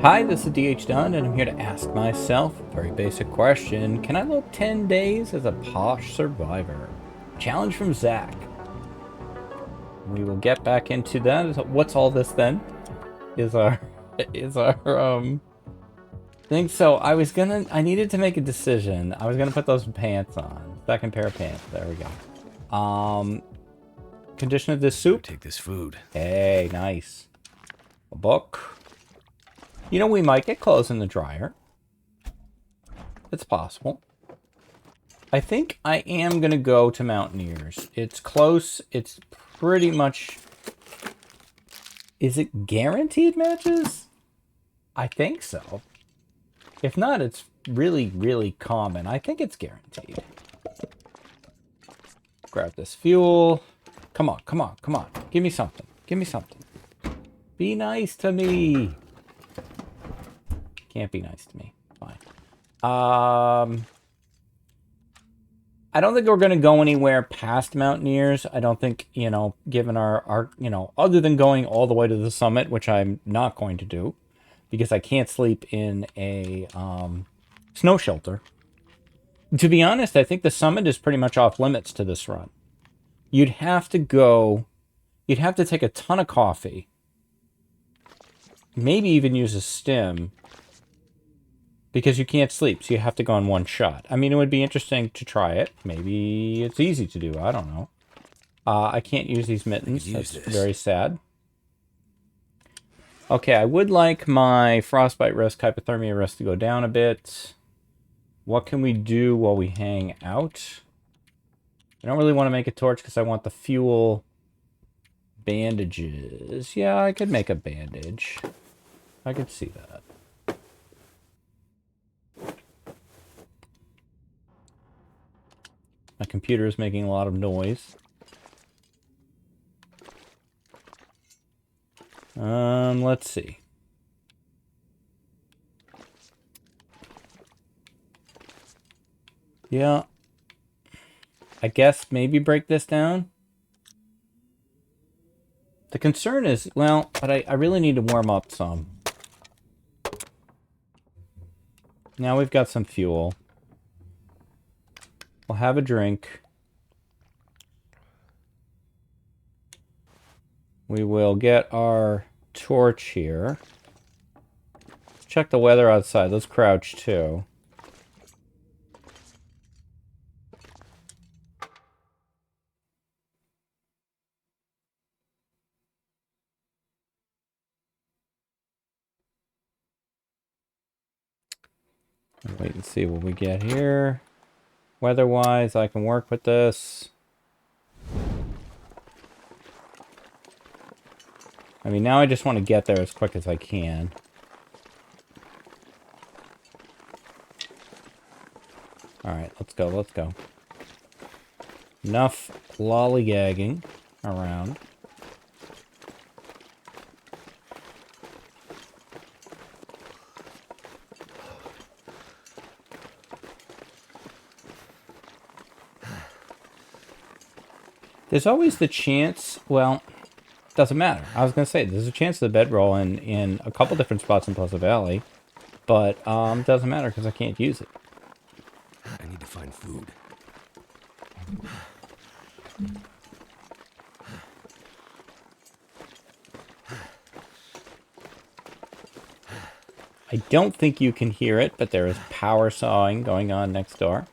Hi, this is Dunn, and I'm here to ask myself a very basic question. Can I lope 10 days as a Posh survivor? Challenge from Zach. We will get back into that. What's all this then? Is our thing. So I needed to make a decision. I was gonna put those pants on. Second pair of pants. There we go. Condition of this soup. Take this food. Hey, nice. A book. You know, we might get clothes in the dryer. It's possible. I think I am going to go to Mountaineers. It's close. It's pretty much... Is it guaranteed matches? I think so. If not, it's really, really common. I think it's guaranteed. Grab this fuel. Come on, come on, come on. Give me something. Give me something. Be nice to me. Can't be nice to me. Fine. I don't think we're going to go anywhere past Mountaineers. I don't think, you know, given our, you know, other than going all the way to the summit, which I'm not going to do, because I can't sleep in a snow shelter. To be honest, I think the summit is pretty much off limits to this run. You'd have to take a ton of coffee, maybe even use a stim, because you can't sleep, so you have to go in one shot. I mean, it would be interesting to try it. Maybe it's easy to do. I don't know. I can't use these mittens. That's very sad. Okay, I would like my frostbite risk, hypothermia risk to go down a bit. What can we do while we hang out? I don't really want to make a torch because I want the fuel. Bandages. Yeah, I could make a bandage. I could see that. My computer is making a lot of noise. Let's see. Yeah. I guess maybe break this down. The concern is, well, but I really need to warm up some. Now we've got some fuel. We'll have a drink. We will get our torch here. Let's check the weather outside. Let's crouch too. Wait and see what we get here. Weather-wise, I can work with this. I mean, now I just want to get there as quick as I can. Alright, let's go, let's go. Enough lollygagging around. There's always the chance, well, doesn't matter. I was going to say, there's a chance of the bedroll in a couple different spots in Pleasant Valley, but doesn't matter because I can't use it. I need to find food. I don't think you can hear it, but there is power sawing going on next door.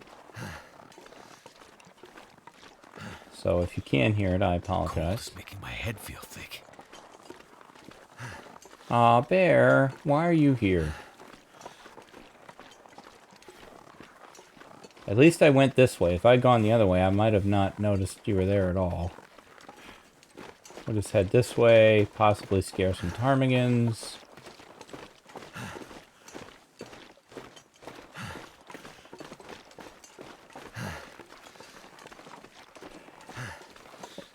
So if you can hear it, I apologize. It's making my head feel thick. Aw, Bear, why are you here? At least I went this way. If I'd gone the other way, I might have not noticed you were there at all. We'll just head this way, possibly scare some ptarmigans.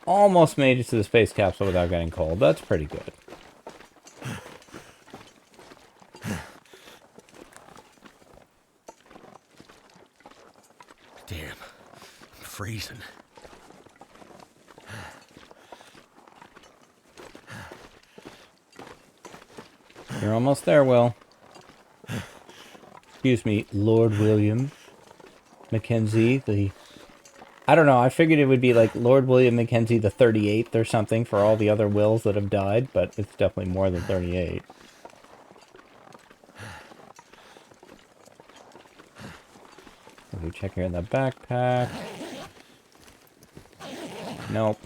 Almost made it to the space capsule without getting cold. That's pretty good. Damn, I'm freezing. You're almost there, Will. excuse me, Lord William Mackenzie, I don't know, I figured it would be like Lord William Mackenzie the 38th or something for all the other wills that have died, but it's definitely more than 38. Let me check here in the backpack. Nope.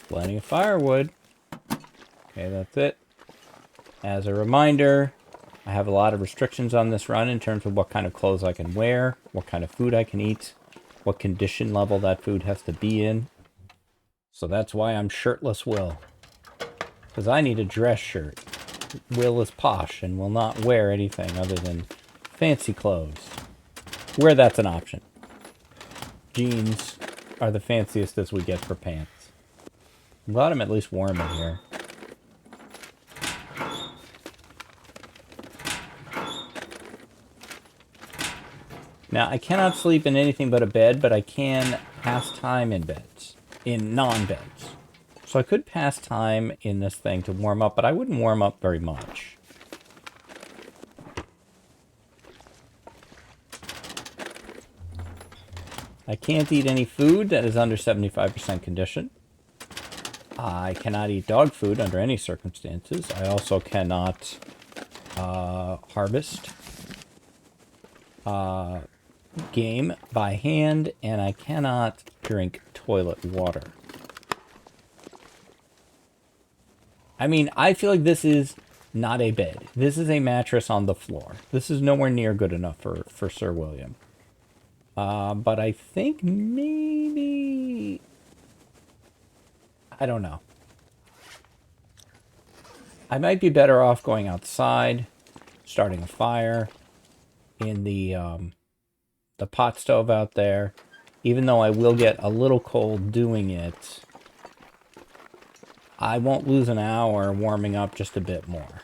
Plenty of firewood. Okay, that's it. As a reminder, I have a lot of restrictions on this run in terms of what kind of clothes I can wear, what kind of food I can eat, what condition level that food has to be in. So that's why I'm shirtless Will. Because I need a dress shirt. Will is posh and will not wear anything other than fancy clothes. Where that's an option. Jeans are the fanciest as we get for pants. I'm glad I'm at least warm in here. Now, I cannot sleep in anything but a bed, but I can pass time in beds. In non-beds. So I could pass time in this thing to warm up, but I wouldn't warm up very much. I can't eat any food that is under 75% condition. I cannot eat dog food under any circumstances. I also cannot harvest game by hand, and I cannot drink toilet water. I mean, I feel like this is not a bed. This is a mattress on the floor. This is nowhere near good enough for Sir William. But I think maybe... I don't know. I might be better off going outside, starting a fire in the pot stove out there. Even though I will get a little cold doing it, I won't lose an hour warming up just a bit more.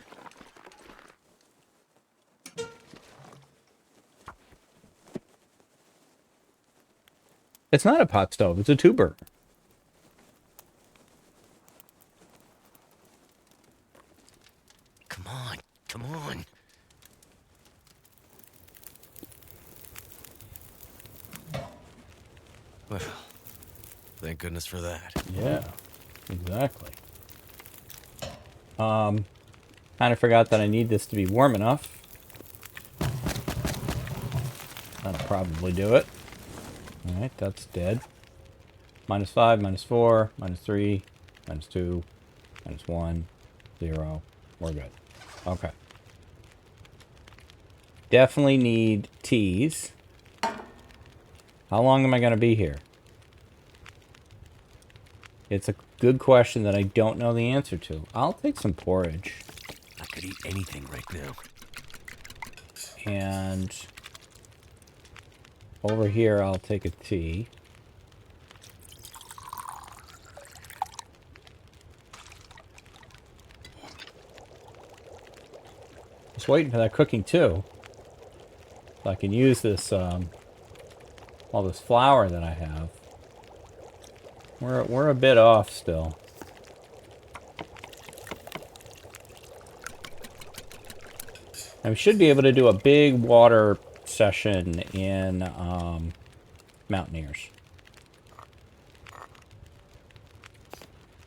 It's not a pot stove, it's a tuber. Come on, come on. Well, thank goodness for that. Yeah, exactly. Kind of forgot that I need this to be warm enough. That'll probably do it. Alright, that's dead. -5, -4, -3, -2, -1, 0. We're good. Okay. Definitely need teas. How long am I going to be here? It's a good question that I don't know the answer to. I'll take some porridge. I could eat anything right now. And over here, I'll take a tea. Just waiting for that cooking too. So I can use this, all this flour that I have. We're a bit off still. And we should be able to do a big water session in Mountaineers.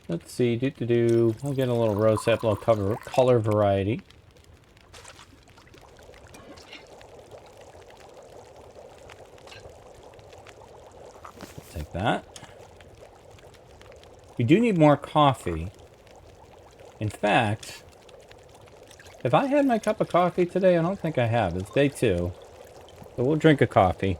Let's see, We'll get a little rosehip, a little color variety. Take that. We do need more coffee. In fact, have I had my cup of coffee today? I don't think I have. It's day 2. So we'll drink a coffee.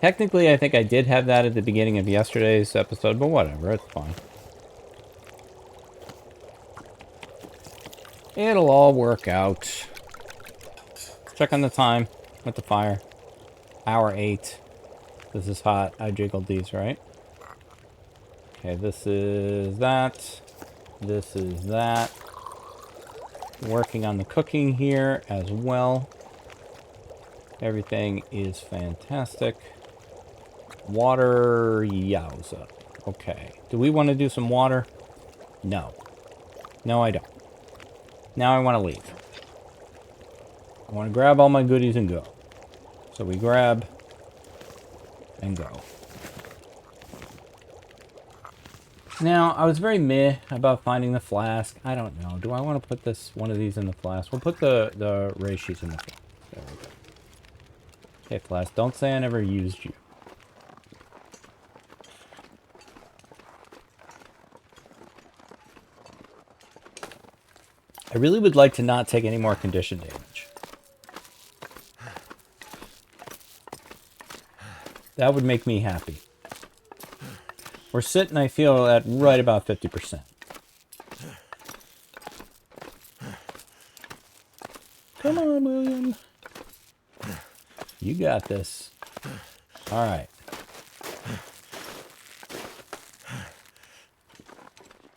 Technically, I think I did have that at the beginning of yesterday's episode, but whatever, it's fine. It'll all work out. Check on the time with the fire. Hour 8. This is hot. I jiggled these, right? Okay, this is that. This is that. Working on the cooking here as well. Everything is fantastic. Water, yowza. Okay. Do we want to do some water? No. No, I don't. Now I want to leave. I want to grab all my goodies and go. So we grab and go. Now, I was very meh about finding the flask. I don't know. Do I want to put one of these in the flask? We'll put the reishi in the flask. There we go. Okay, flask, don't say I never used you. I really would like to not take any more condition damage. That would make me happy. We're sitting, I feel, at right about 50%. Come on, William. You got this. All right.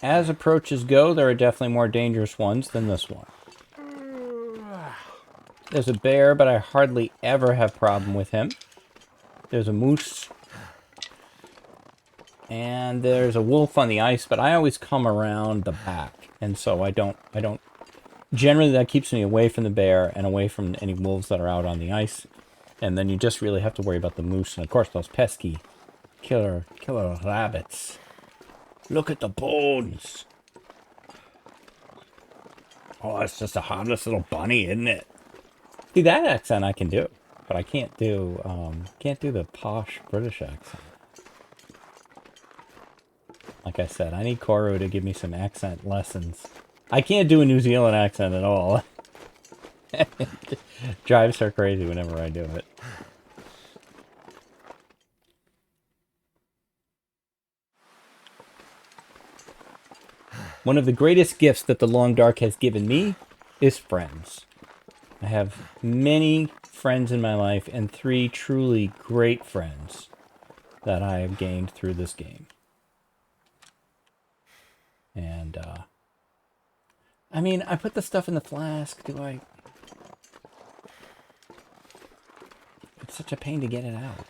As approaches go, there are definitely more dangerous ones than this one. There's a bear, but I hardly ever have problem with him. There's a moose. And there's a wolf on the ice, but I always come around the back. And so I don't... Generally, that keeps me away from the bear and away from any wolves that are out on the ice. And then you just really have to worry about the moose. And of course, those pesky killer rabbits. Look at the bones. Oh, it's just a harmless little bunny, isn't it? See, that accent I can do. But I can't do the posh British accent. Like I said, I need Koru to give me some accent lessons. I can't do a New Zealand accent at all. It drives her crazy whenever I do it. One of the greatest gifts that the Long Dark has given me is friends. I have many friends in my life and 3 truly great friends that I have gained through this game. And, I mean, I put the stuff in the flask. Do I? It's such a pain to get it out.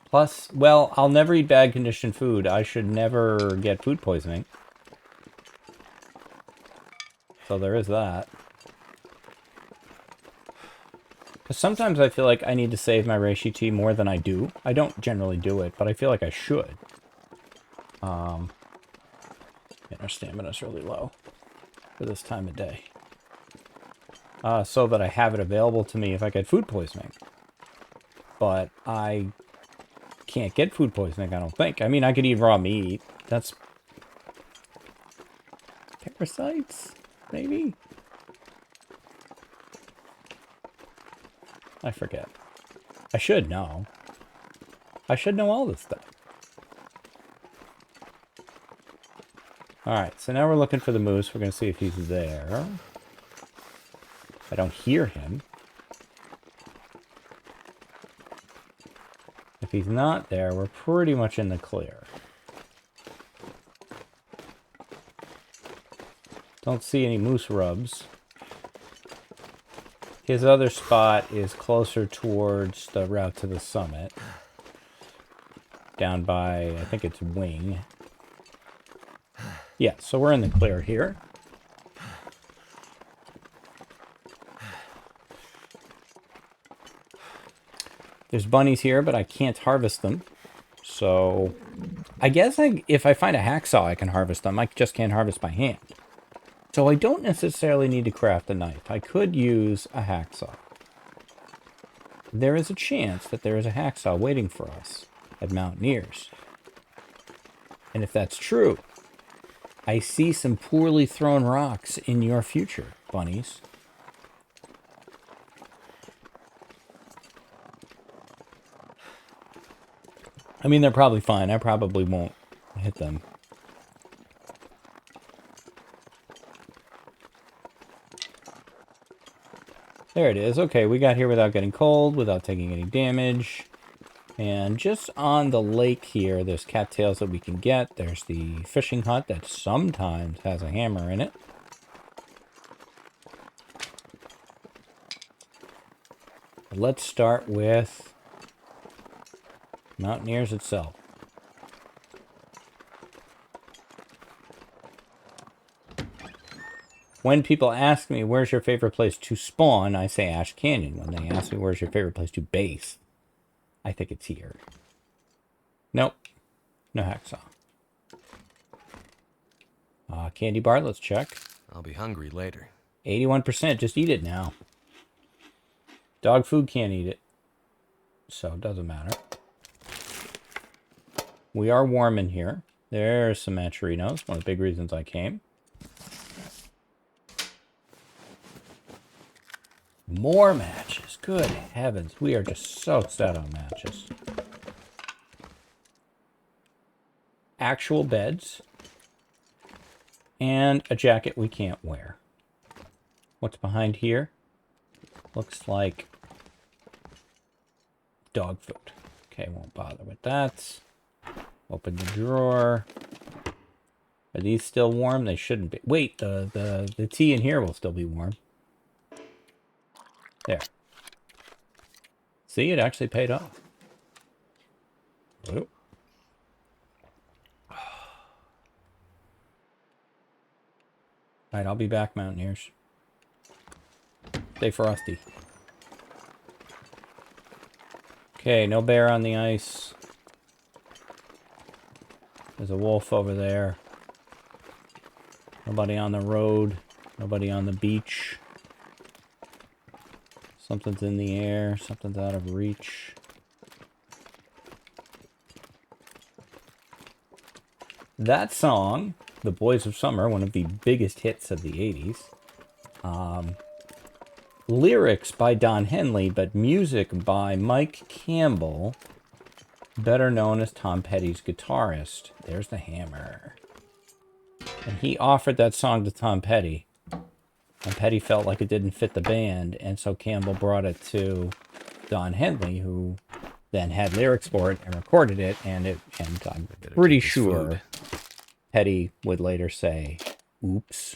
Plus, well, I'll never eat bad conditioned food. I should never get food poisoning. So there is that. Because sometimes I feel like I need to save my reishi tea more than I do. I don't generally do it, but I feel like I should. And our stamina's really low for this time of day. So that I have it available to me if I get food poisoning. But I can't get food poisoning, I don't think. I mean, I could eat raw meat. That's... parasites? Maybe? I forget. I should know. I should know all this stuff. Alright, so now we're looking for the moose. We're going to see if he's there. I don't hear him. If he's not there, we're pretty much in the clear. Don't see any moose rubs. His other spot is closer towards the route to the summit. Down by, I think it's Wing. Yeah, so we're in the clear here. There's bunnies here, but I can't harvest them. So, I guess if I find a hacksaw, I can harvest them. I just can't harvest by hand. So I don't necessarily need to craft a knife. I could use a hacksaw. There is a chance that there is a hacksaw waiting for us at Mountaineers. And if that's true, I see some poorly thrown rocks in your future, bunnies. I mean, they're probably fine. I probably won't hit them. There it is. Okay, we got here without getting cold, without taking any damage. And just on the lake here, there's cattails that we can get. There's the fishing hut that sometimes has a hammer in it. Let's start with Mountaineers itself. When people ask me, where's your favorite place to spawn, I say Ash Canyon. When they ask me, where's your favorite place to base, I think it's here. Nope. No hacksaw. Candy bar, let's check. I'll be hungry later. 81%, just eat it now. Dog food can't eat it. So it doesn't matter. We are warm in here. There's some Matcherinos, one of the big reasons I came. More matches. Good heavens. We are just so set on matches. Actual beds. And a jacket we can't wear. What's behind here? Looks like dog food. Okay, won't bother with that. Open the drawer. Are these still warm? They shouldn't be. Wait, the tea in here will still be warm. There. See, it actually paid off. Oh. Alright, I'll be back, Mountaineers. Stay frosty. Okay, no bear on the ice. There's a wolf over there. Nobody on the road. Nobody on the beach. Something's in the air. Something's out of reach. That song, The Boys of Summer, one of the biggest hits of the 80s. Lyrics by Don Henley, but music by Mike Campbell, better known as Tom Petty's guitarist. There's the hammer. And he offered that song to Tom Petty. And Petty felt like it didn't fit the band, and so Campbell brought it to Don Henley, who then had lyrics for it and recorded it, and I'm pretty sure Petty would later say, oops.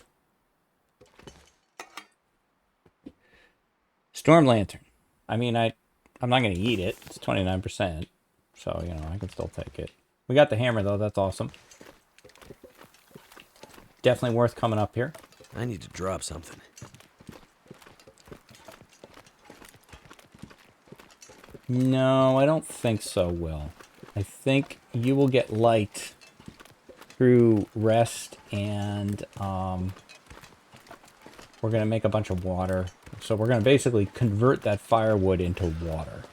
Storm Lantern. I mean, I'm not going to eat it. It's 29%, so, you know, I can still take it. We got the hammer, though. That's awesome. Definitely worth coming up here. I need to drop something. No, I don't think so, Will. I think you will get light through rest, and we're going to make a bunch of water. So we're going to basically convert that firewood into water.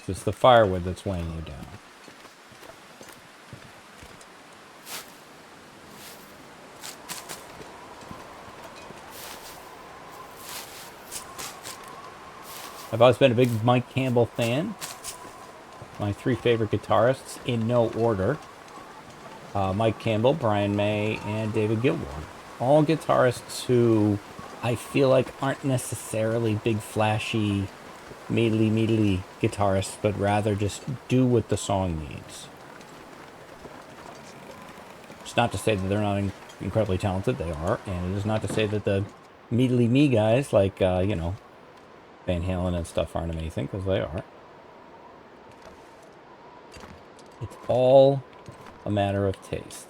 It's the firewood that's weighing you down. I've always been a big Mike Campbell fan. My three favorite guitarists, in no order. Mike Campbell, Brian May, and David Gilmour. All guitarists who I feel like aren't necessarily big, flashy, mealy guitarists, but rather just do what the song needs. It's not to say that they're not incredibly talented. They are. And it is not to say that the mealy me guys, like, you know, Van Halen and stuff aren't amazing, because they are. It's all a matter of taste.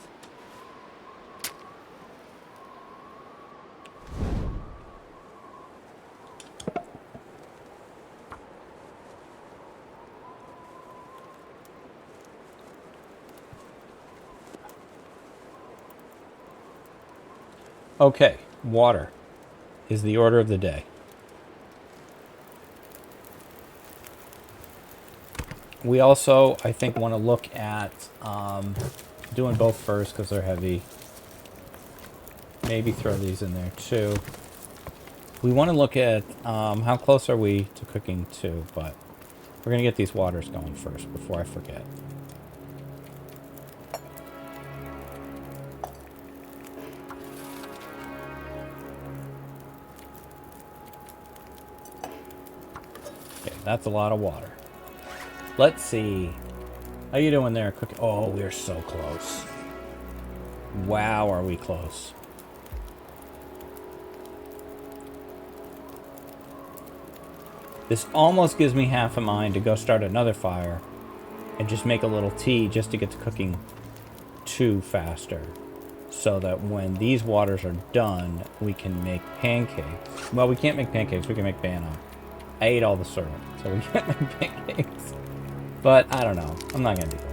Okay, water is the order of the day. We also, I think, want to look at doing both first because they're heavy. Maybe throw these in there too. We want to look at how close are we to cooking too, but we're going to get these waters going first before I forget. Okay, that's a lot of water. Let's see. How you doing there, cooking? Oh, we're so close. Wow, are we close. This almost gives me half a mind to go start another fire and just make a little tea just to get to cooking 2 faster. so that when these waters are done, we can make pancakes. Well, we can't make pancakes. We can make bannock. I ate all the syrup, so we can't make pancakes. But I don't know. I'm not going to do that.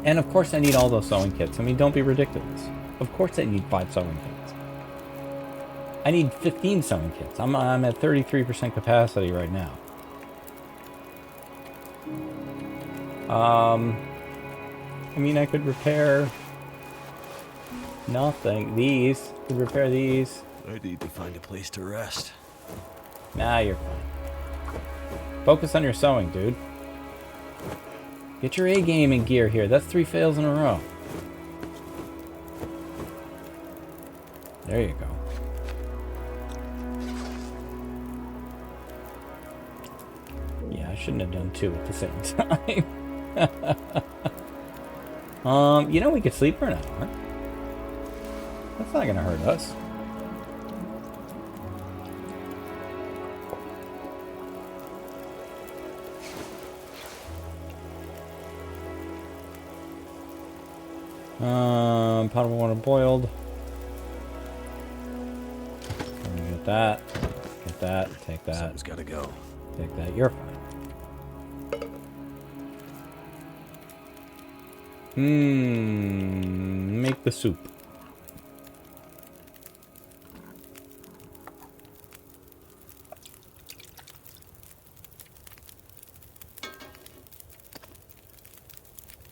And of course I need all those sewing kits. I mean, don't be ridiculous. Of course I need 5 sewing kits. I need 15 sewing kits. I'm at 33% capacity right now. I mean, I could repair nothing. These. Could repair these. I need to find a place to rest. Nah, you're fine. Focus on your sewing, dude. Get your A game in gear here. That's 3 fails in a row. There you go. Yeah, I shouldn't have done 2 at the same time. You know, we could sleep for an hour. That's not gonna hurt us. Pot of water boiled. Get that. Get that. Take that. Someone's gotta go. Take that. You're fine. Make the soup.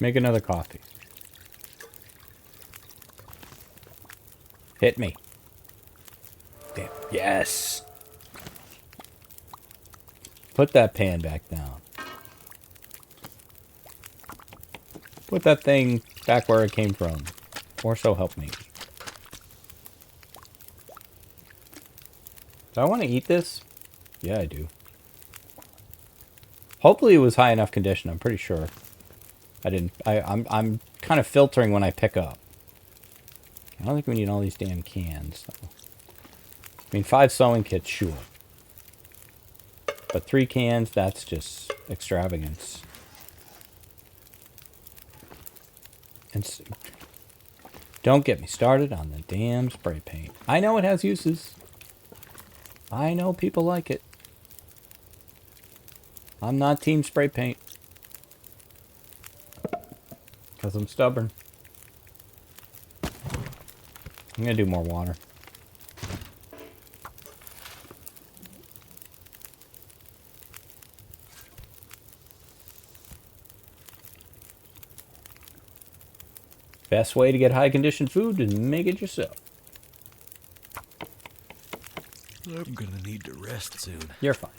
Make another coffee. Hit me. Damn. Yes. Put that pan back down. Put that thing back where it came from. Or so help me. Do I want to eat this? Yeah, I do. Hopefully it was high enough condition. I'm pretty sure. I didn't. I'm kind of filtering when I pick up. I don't think we need all these damn cans. So. I mean, 5 sewing kits, sure. But 3 cans, that's just extravagance. And don't get me started on the damn spray paint. I know it has uses. I know people like it. I'm not team spray paint. Because I'm stubborn. I'm going to do more water. Best way to get high conditioned food is make it yourself. I'm gonna need to rest soon. You're fine.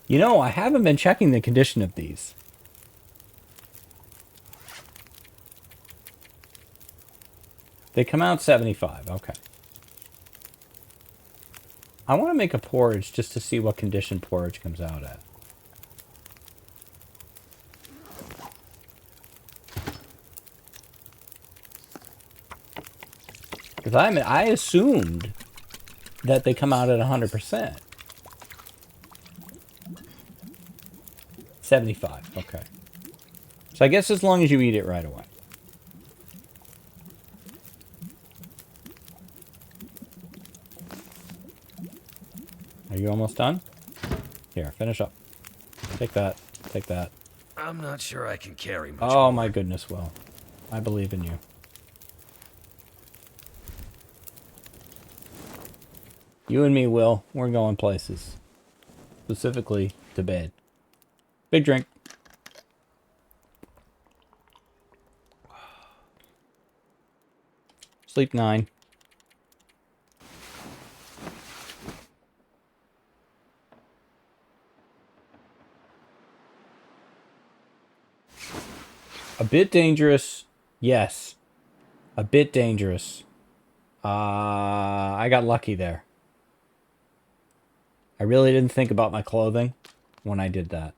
You know, I haven't been checking the condition of these. They come out 75. Okay. I want to make a porridge just to see what condition porridge comes out at. Because I assumed that they come out at 100%. 75. Okay. So I guess as long as you eat it right away. Are you almost done? Here, finish up. Take that. Take that. I'm not sure I can carry much Oh more. my goodness, Will. I believe in you. You and me, Will, we're going places. Specifically, to bed. Big drink. Sleep 9. A bit dangerous. Yes. A bit dangerous. I got lucky there. I really didn't think about my clothing when I did that.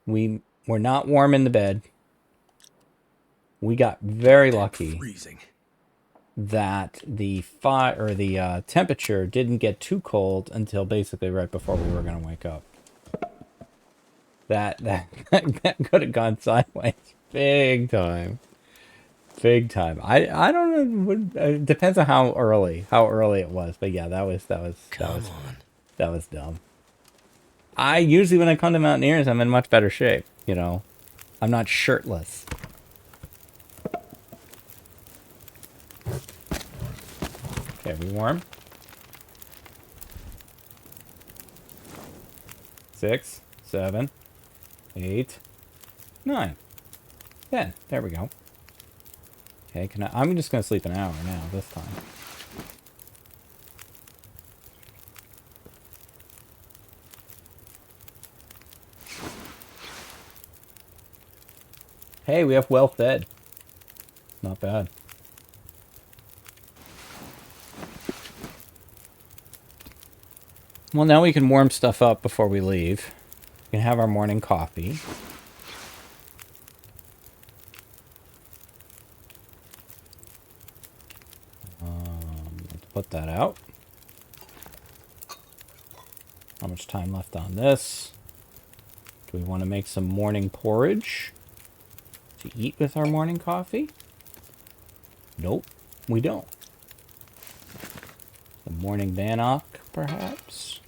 We're not warm in the bed. We got very lucky. Freezing. that the temperature didn't get too cold until basically right before we were going to wake up. That that could have gone sideways big time. Big time. I don't know. It depends on how early it was. But yeah, that was dumb. I usually, when I come to Mountaineers, I'm in much better shape. You know, I'm not shirtless. Okay, we warm. 6, 7, 8, 9, 10. There we go. Okay, I'm just gonna sleep an hour now this time. Hey, we have well fed. Not bad. Well, now we can warm stuff up before we leave. We can have our morning coffee. Let's put that out. How much time left on this? Do we want to make some morning porridge to eat with our morning coffee? Nope, we don't. The morning bannock, perhaps?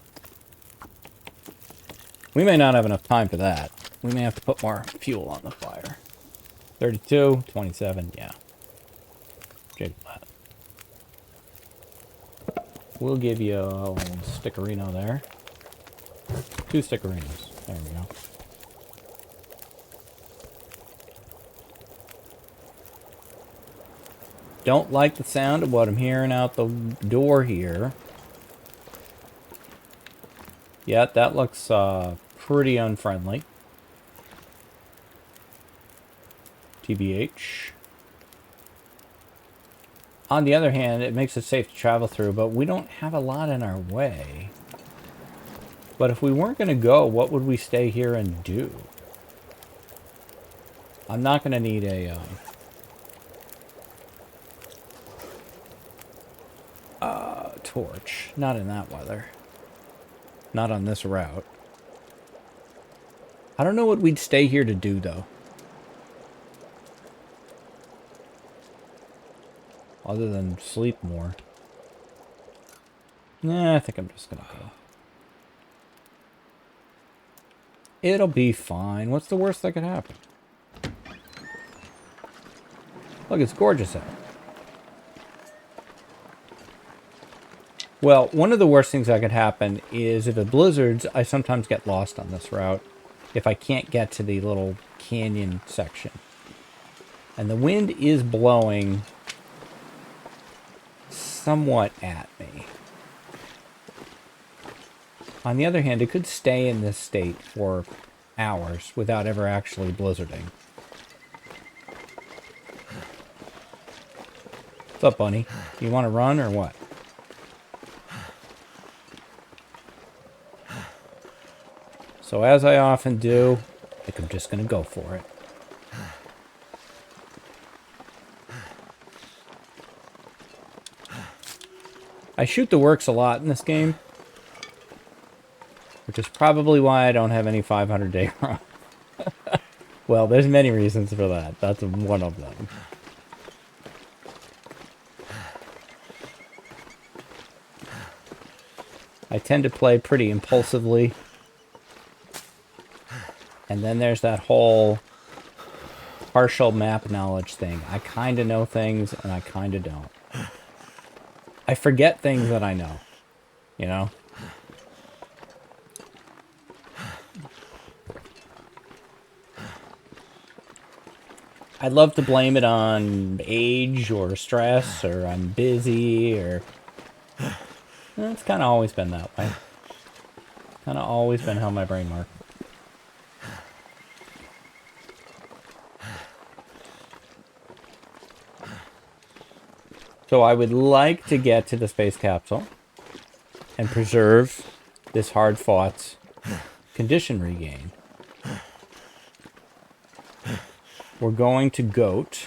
We may not have enough time for that. We may have to put more fuel on the fire. 32, 27, yeah. Jig that. We'll give you a little stickerino there. 2 stickerinos. There we go. Don't like the sound of what I'm hearing out the door here. Yeah, that looks pretty unfriendly. TBH. On the other hand, it makes it safe to travel through, but we don't have a lot in our way. But if we weren't going to go, what would we stay here and do? I'm not going to need a torch. Not in that weather. Not on this route. I don't know what we'd stay here to do, though. Other than sleep more. Nah, I think I'm just gonna go. It'll be fine. What's the worst that could happen? Look, it's gorgeous out. Well, one of the worst things that could happen is if it blizzards, I sometimes get lost on this route if I can't get to the little canyon section. And the wind is blowing somewhat at me. On the other hand, it could stay in this state for hours without ever actually blizzarding. What's up, bunny? You want to run or what? So as I often do, I think I'm just going to go for it. I shoot the works a lot in this game, which is probably why I don't have any 500-day run. Well, there's many reasons for that. That's one of them. I tend to play pretty impulsively. And then there's that whole partial map knowledge thing. I kind of know things and I kind of don't. I forget things that I know, you know? I'd love to blame it on age or stress or I'm busy or... It's kind of always been that way. Kind of always been how my brain works. So I would like to get to the space capsule and preserve this hard-fought condition regain. We're going to goat.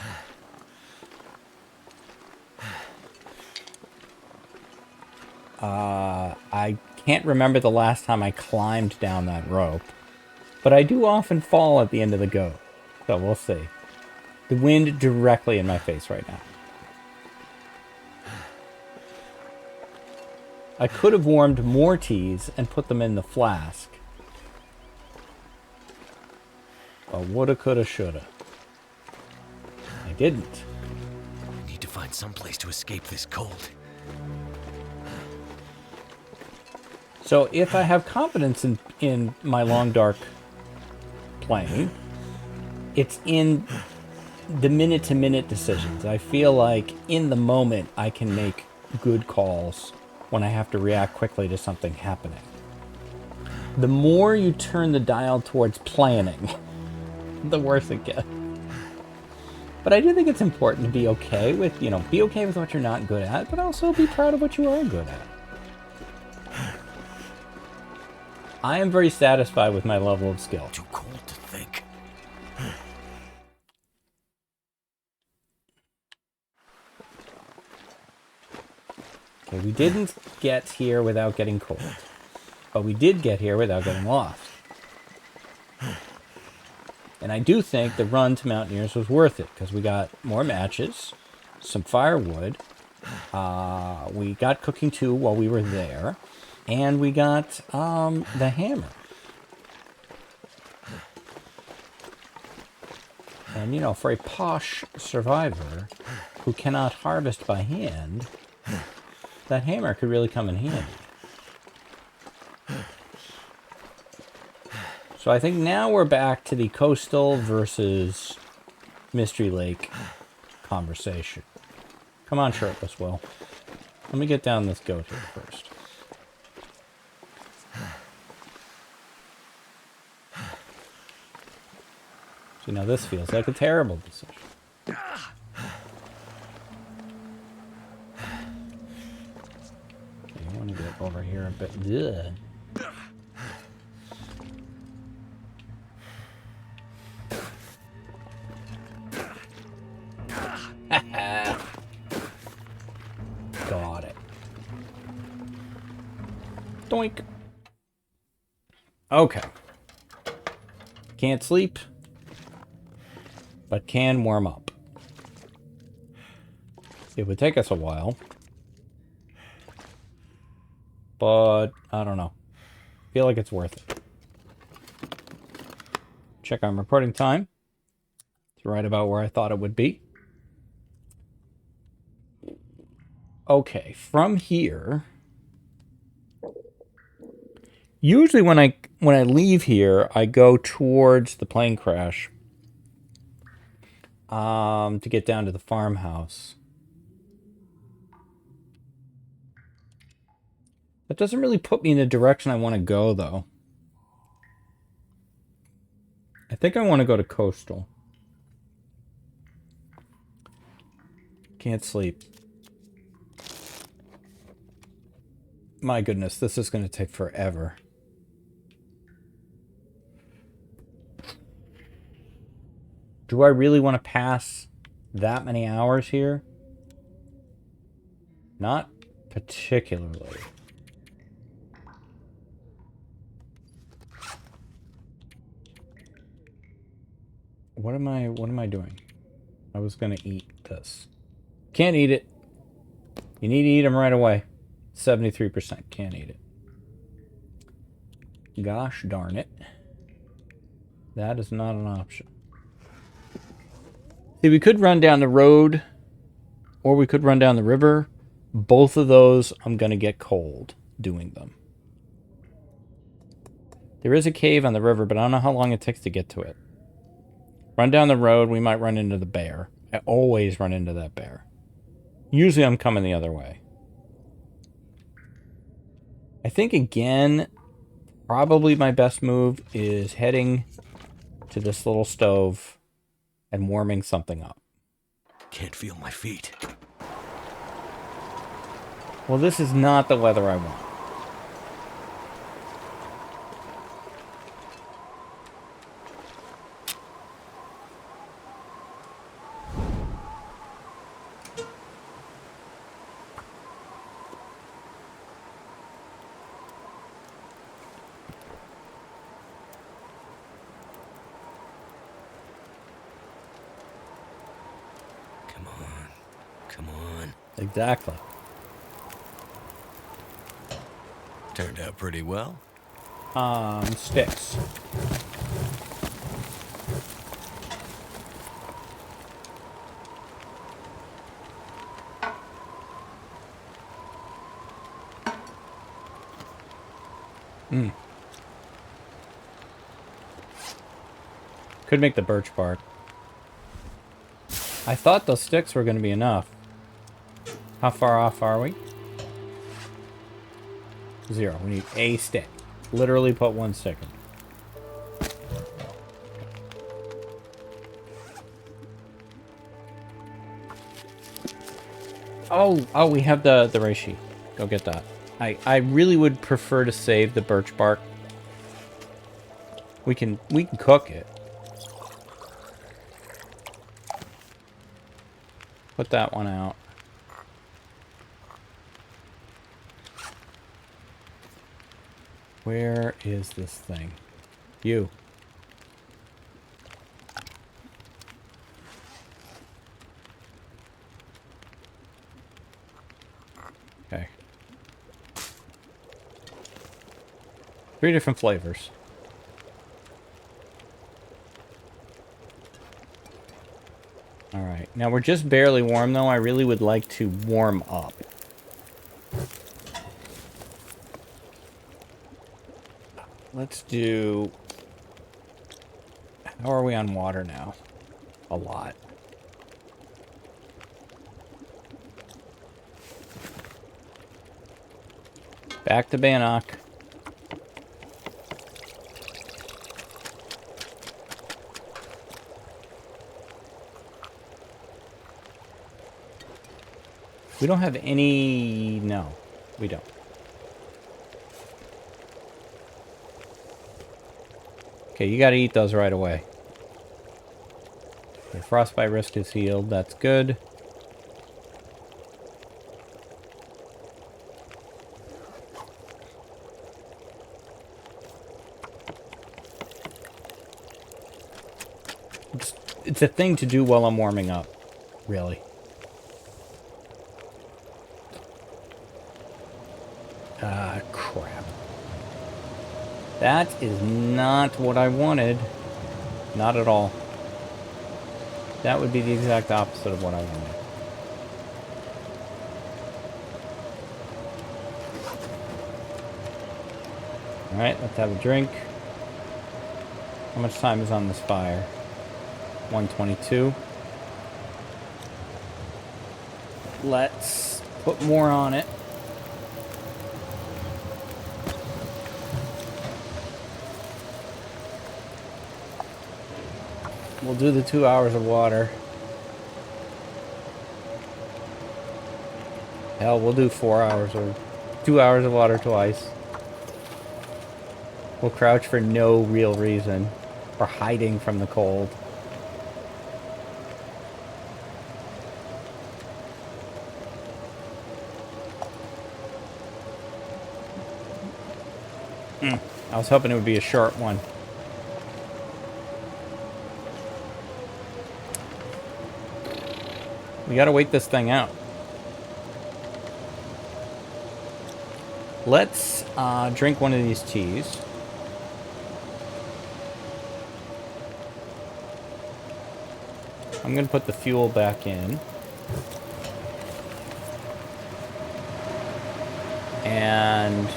I can't remember the last time I climbed down that rope, but I do often fall at the end of the go. So we'll see. The wind directly in my face right now. I could have warmed more teas and put them in the flask. Well, woulda, coulda, shoulda. I didn't. I need to find some place to escape this cold. So if I have confidence in my long dark playing, it's in the minute-to-minute decisions. I feel like in the moment I can make good calls when I have to react quickly to something happening. The more you turn the dial towards planning, the worse it gets. But I do think it's important to be okay with, be okay with what you're not good at, but also be proud of what you are good at. I am very satisfied with my level of skill. Too cold to think. Okay, we didn't get here without getting cold. But we did get here without getting lost. And I do think the run to Mountaineers was worth it, because we got more matches, some firewood, we got cooking too while we were there, and we got the hammer. And, for a posh survivor who cannot harvest by hand, that hammer could really come in handy. So I think now we're back to the coastal versus Mystery Lake conversation. Come on, shirtless Will. Let me get down this goat here first. See, now this feels like a terrible decision. Okay, I want to get over here a bit. Ugh. Got it. Doink. Okay. Can't sleep, but can warm up. It would take us a while, but I don't know. Feel like it's worth it. Check on recording time. It's right about where I thought it would be. Okay, from here, usually when I leave here, I go towards the plane crash to get down to the farmhouse. That doesn't really put me in the direction I want to go, though. I think I want to go to coastal. Can't sleep. My goodness, this is going to take forever. Do I really want to pass that many hours here? Not particularly. What am I doing? I was going to eat this. Can't eat it. You need to eat them right away. 73% can't eat it. Gosh darn it. That is not an option. See, we could run down the road, or we could run down the river. Both of those, I'm going to get cold doing them. There is a cave on the river, but I don't know how long it takes to get to it. Run down the road, we might run into the bear. I always run into that bear. Usually I'm coming the other way. I think, again, probably my best move is heading to this little stove and warming something up. Can't feel my feet. Well, this is not the weather I want. Exactly. Turned out pretty well. Sticks. Could make the birch bark. I thought those sticks were going to be enough. How far off are we? 0. We need a stick. Literally put 1 stick in. Oh, we have the reishi. Go get that. I really would prefer to save the birch bark. We can cook it. Put that one out. Where is this thing? You. Okay. 3 different flavors. Alright, now we're just barely warm though. I really would like to warm up. Let's do... How are we on water now? A lot. Back to Bannock. We don't have any... No, we don't. Okay, you gotta eat those right away. Okay, frostbite risk is healed. That's good. It's a thing to do while I'm warming up, really. Ah, crap. That is not what I wanted. Not at all. That would be the exact opposite of what I wanted. Alright, let's have a drink. How much time is on this fire? 122. Let's put more on it. We'll do the 2 hours of water. Hell, we'll do 4 hours or 2 hours of water twice. We'll crouch for no real reason. Or hiding from the cold. I was hoping it would be a short one. We gotta wait this thing out. Let's drink one of these teas. I'm gonna put the fuel back in. And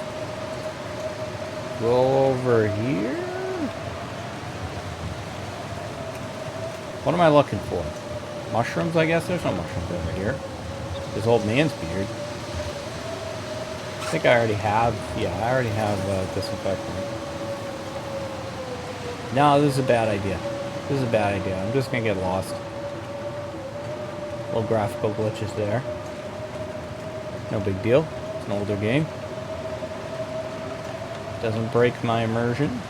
go over here. What am I looking for? Mushrooms, I guess? There's no mushrooms over here. This old man's beard. I think I already have... Yeah, I already have disinfectant. No, this is a bad idea. This is a bad idea. I'm just gonna get lost. Little graphical glitches there. No big deal. It's an older game. Doesn't break my immersion.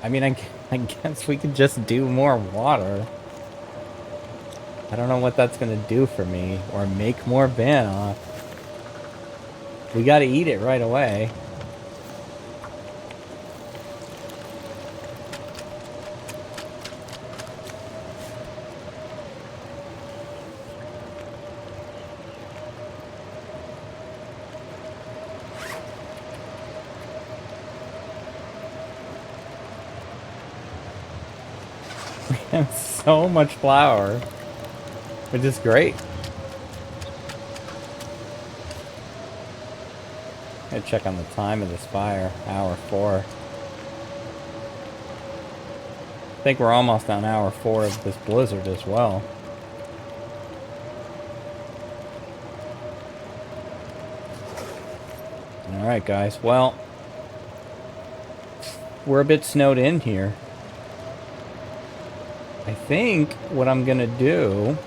I mean, I guess we could just do more water. I don't know what that's gonna do for me. Or make more bannock. We gotta eat it right away. And so much flour, which is great. Gotta check on the time of this fire. Hour 4. I think we're almost on hour 4 of this blizzard as well. Alright guys, well, we're a bit snowed in here. I think what I'm gonna do,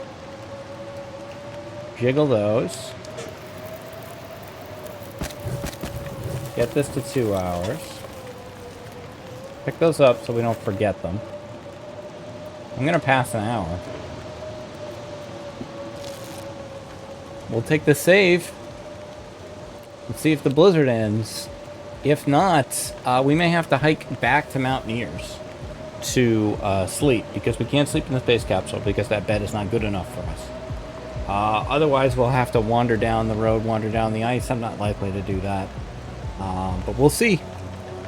jiggle those, get this to 2 hours, pick those up so we don't forget them. I'm gonna pass an hour. We'll take the save. Let's see if the blizzard ends. If not, we may have to hike back to Mountaineers to sleep, because we can't sleep in the space capsule because that bed is not good enough for us. Otherwise, we'll have to wander down the road, wander down the ice. I'm not likely to do that, but we'll see.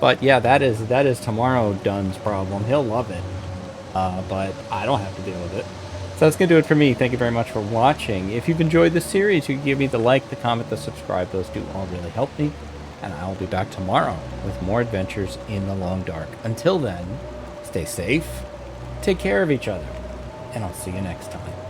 But yeah, that is tomorrow Dunn's problem. He'll love it, but I don't have to deal with it. So that's going to do it for me. Thank you very much for watching. If you've enjoyed this series, you can give me the like, the comment, the subscribe. Those do all really help me. And I will be back tomorrow with more adventures in the Long Dark. Until then, stay safe, take care of each other, and I'll see you next time.